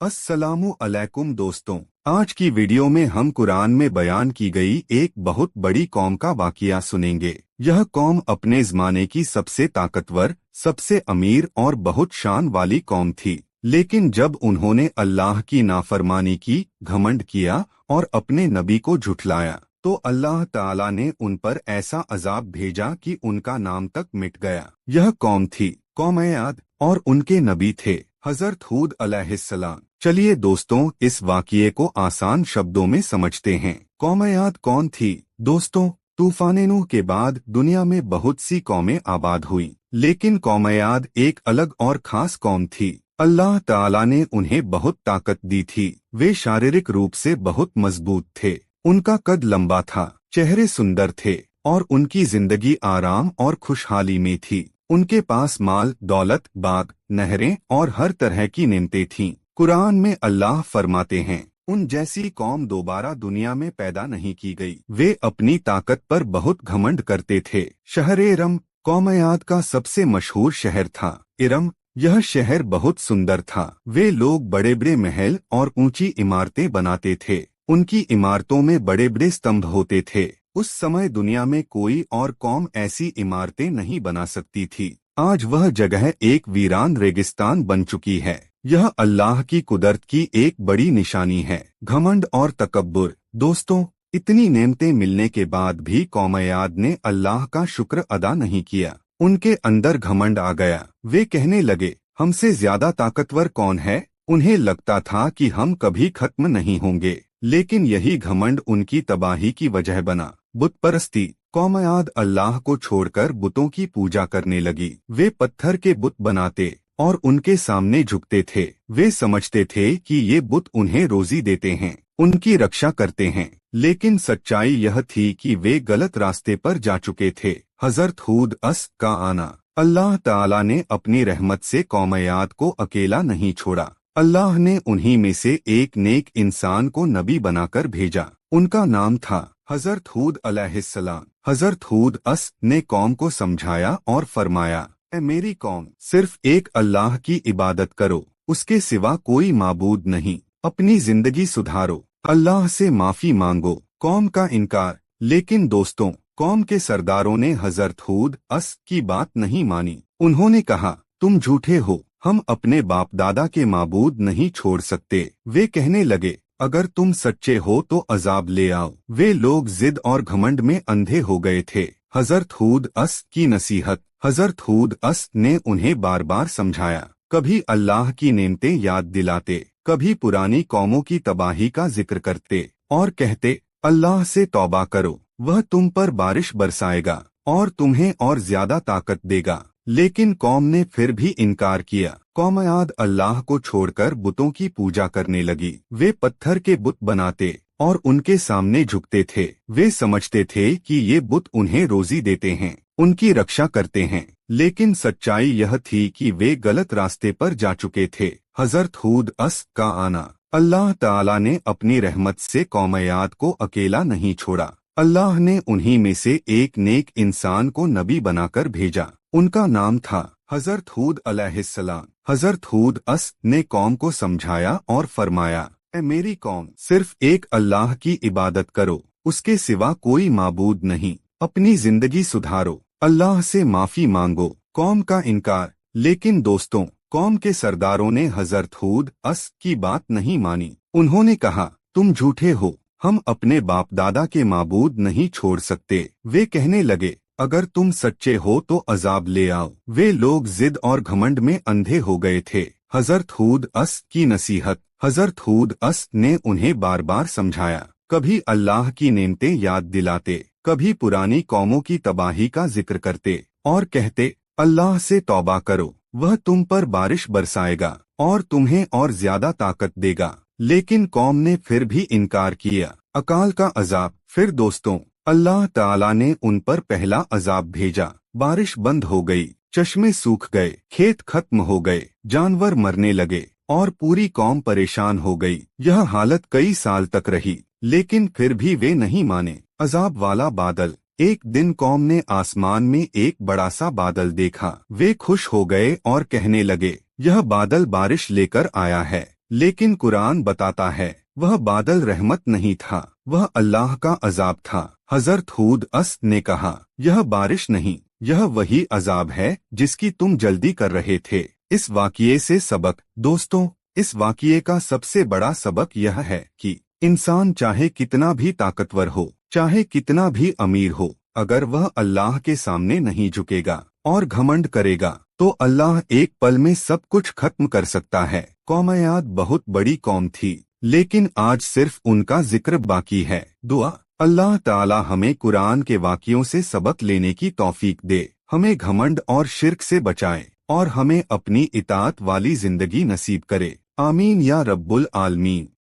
अस्सलामु अलैकुम दोस्तों, आज की वीडियो में हम कुरान में बयान की गई एक बहुत बड़ी कौम का वाक़िया सुनेंगे। यह कौम अपने ज़माने की सबसे ताकतवर, सबसे अमीर और बहुत शान वाली कौम थी, लेकिन जब उन्होंने अल्लाह की नाफरमानी की, घमंड किया और अपने नबी को झुठलाया, तो अल्लाह ताला ने उन पर ऐसा अजाब भेजा कि उनका नाम तक मिट गया। यह कौम थी कौम आद और उनके नबी थे हजरत हूद अलैहिस्सलाम। चलिए दोस्तों, इस वाक़िए को आसान शब्दों में समझते हैं। कौम आद कौन थी? दोस्तों, तूफान नूह के बाद दुनिया में बहुत सी कौमें आबाद हुई, लेकिन कौम आद एक अलग और खास कौम थी। अल्लाह ताला ने उन्हें बहुत ताकत दी थी। वे शारीरिक रूप से बहुत मजबूत थे, उनका कद लंबा था, चेहरे सुंदर थे और उनकी जिंदगी आराम और खुशहाली में थी। उनके पास माल, दौलत, बाग, नहरें और हर तरह की नेमतें थीं। कुरान में अल्लाह फरमाते हैं, उन जैसी कौम दोबारा दुनिया में पैदा नहीं की गई। वे अपनी ताकत पर बहुत घमंड करते थे। शहर इरम कौम आद का सबसे मशहूर शहर था। इरम, यह शहर बहुत सुंदर था। वे लोग बड़े बड़े महल और ऊंची इमारतें बनाते थे। उनकी इमारतों में बड़े बड़े स्तंभ होते थे। उस समय दुनिया में कोई और कौम ऐसी इमारतें नहीं बना सकती थी। आज वह जगह एक वीरान रेगिस्तान बन चुकी है। यह अल्लाह की कुदरत की एक बड़ी निशानी है। घमंड और तकब्बुर। दोस्तों, इतनी नेमतें मिलने के बाद भी कौम आद ने अल्लाह का शुक्र अदा नहीं किया। उनके अंदर घमंड आ गया। वे कहने लगे, हमसे ज्यादा ताकतवर कौन है? उन्हें लगता था कि हम कभी खत्म नहीं होंगे, लेकिन यही घमंड उनकी तबाही की वजह बना। बुत परस्ती। कौम आद अल्लाह को छोड़कर बुतों की पूजा करने लगी। वे पत्थर के बुत बनाते और उनके सामने झुकते थे। वे समझते थे कि ये बुत उन्हें रोजी देते हैं, उनकी रक्षा करते हैं, लेकिन सच्चाई यह थी कि वे गलत रास्ते पर जा चुके थे। हजरत हूद का आना। अल्लाह ताला ने अपनी रहमत से कौम आद को अकेला नहीं छोड़ा। अल्लाह ने उन्हीं में से एक नेक इंसान को नबी बनाकर भेजा। उनका नाम था हजरत हूद अलैहिस्सलाम। हजरत हूद ने कौम को समझाया और फरमाया, ऐ मेरी कौम, सिर्फ एक अल्लाह की इबादत करो, उसके सिवा कोई माबूद नहीं। अपनी जिंदगी सुधारो, अल्लाह से माफी मांगो। कौम का इनकार। लेकिन दोस्तों, कौम के सरदारों ने हजरत हूद की बात नहीं मानी। उन्होंने कहा, तुम झूठे हो, हम अपने बाप दादा के माबूद नहीं छोड़ सकते। वे कहने लगे, अगर तुम सच्चे हो तो अजाब ले आओ। वे लोग जिद और घमंड में अंधे हो गए थे। हजरत हूद की नसीहत। हजरत हूद ने उन्हें बार बार समझाया। कभी अल्लाह की नेमतें याद दिलाते, कभी पुरानी कौमों की तबाही का जिक्र करते और कहते, अल्लाह से तौबा करो, वह तुम पर बारिश बरसाएगा और तुम्हें और ज्यादा ताकत देगा। लेकिन कौम ने फिर भी इनकार किया। कौम आद अल्लाह को छोड़कर बुतों की पूजा करने लगी। वे पत्थर के बुत बनाते और उनके सामने झुकते थे। वे समझते थे कि ये बुत उन्हें रोजी देते हैं, उनकी रक्षा करते हैं, लेकिन सच्चाई यह थी कि वे गलत रास्ते पर जा चुके थे। हजरत हूद का आना। अल्लाह ताला ने अपनी रहमत से कौम आद को अकेला नहीं छोड़ा। अल्लाह ने उन्हीं में से एक नेक इंसान को नबी बनाकर भेजा। उनका नाम था हजरत हूद अलैहिस्सलाम। हजरत हूद ने कौम को समझाया और फरमाया, ऐ मेरी कौम, सिर्फ एक अल्लाह की इबादत करो, उसके सिवा कोई माबूद नहीं। अपनी जिंदगी सुधारो, अल्लाह से माफी मांगो। कौम का इनकार। लेकिन दोस्तों, कौम के सरदारों ने हजरत हूद की बात नहीं मानी। उन्होंने कहा, तुम झूठे हो, हम अपने बाप दादा के माबूद नहीं छोड़ सकते। वे कहने लगे, अगर तुम सच्चे हो तो अजाब ले आओ। वे लोग जिद और घमंड में अंधे हो गए थे। हजरत हूद की नसीहत। हजरत हूद ने उन्हें बार बार समझाया। कभी अल्लाह की नेमतें याद दिलाते, कभी पुरानी कौमों की तबाही का जिक्र करते और कहते, अल्लाह से तौबा करो, वह तुम पर बारिश बरसाएगा और तुम्हें और ज्यादा ताकत देगा। लेकिन कौम ने फिर भी इनकार किया। अकाल का अजाब। फिर दोस्तों, अल्लाह ताला ने उन पर पहला अजाब भेजा। बारिश बंद हो गई, चश्मे सूख गए, खेत खत्म हो गए, जानवर मरने लगे और पूरी कौम परेशान हो गई। यह हालत कई साल तक रही, लेकिन फिर भी वे नहीं माने। अजाब वाला बादल। एक दिन कौम ने आसमान में एक बड़ा सा बादल देखा। वे खुश हो गए और कहने लगे, यह बादल बारिश लेकर आया है। लेकिन कुरान बताता है वह बादल रहमत नहीं था, वह अल्लाह का अजाब था। हजरत हूद अस ने कहा, यह बारिश नहीं, यह वही अजाब है जिसकी तुम जल्दी कर रहे थे। इस वाक़ये से सबक। दोस्तों, इस वाक़ये का सबसे बड़ा सबक यह है कि इंसान चाहे कितना भी ताकतवर हो, चाहे कितना भी अमीर हो, अगर वह अल्लाह के सामने नहीं झुकेगा और घमंड करेगा तो अल्लाह एक पल में सब कुछ खत्म कर सकता है। कौम आद बहुत बड़ी कौम थी, लेकिन आज सिर्फ उनका जिक्र बाकी है। दुआ, अल्लाह ताला हमें कुरान के वाक़यों से सबक लेने की तौफीक दे, हमें घमंड और शिर्क से बचाए और हमें अपनी इताअत वाली जिंदगी नसीब करे। आमीन या रब्बुल आलमीन।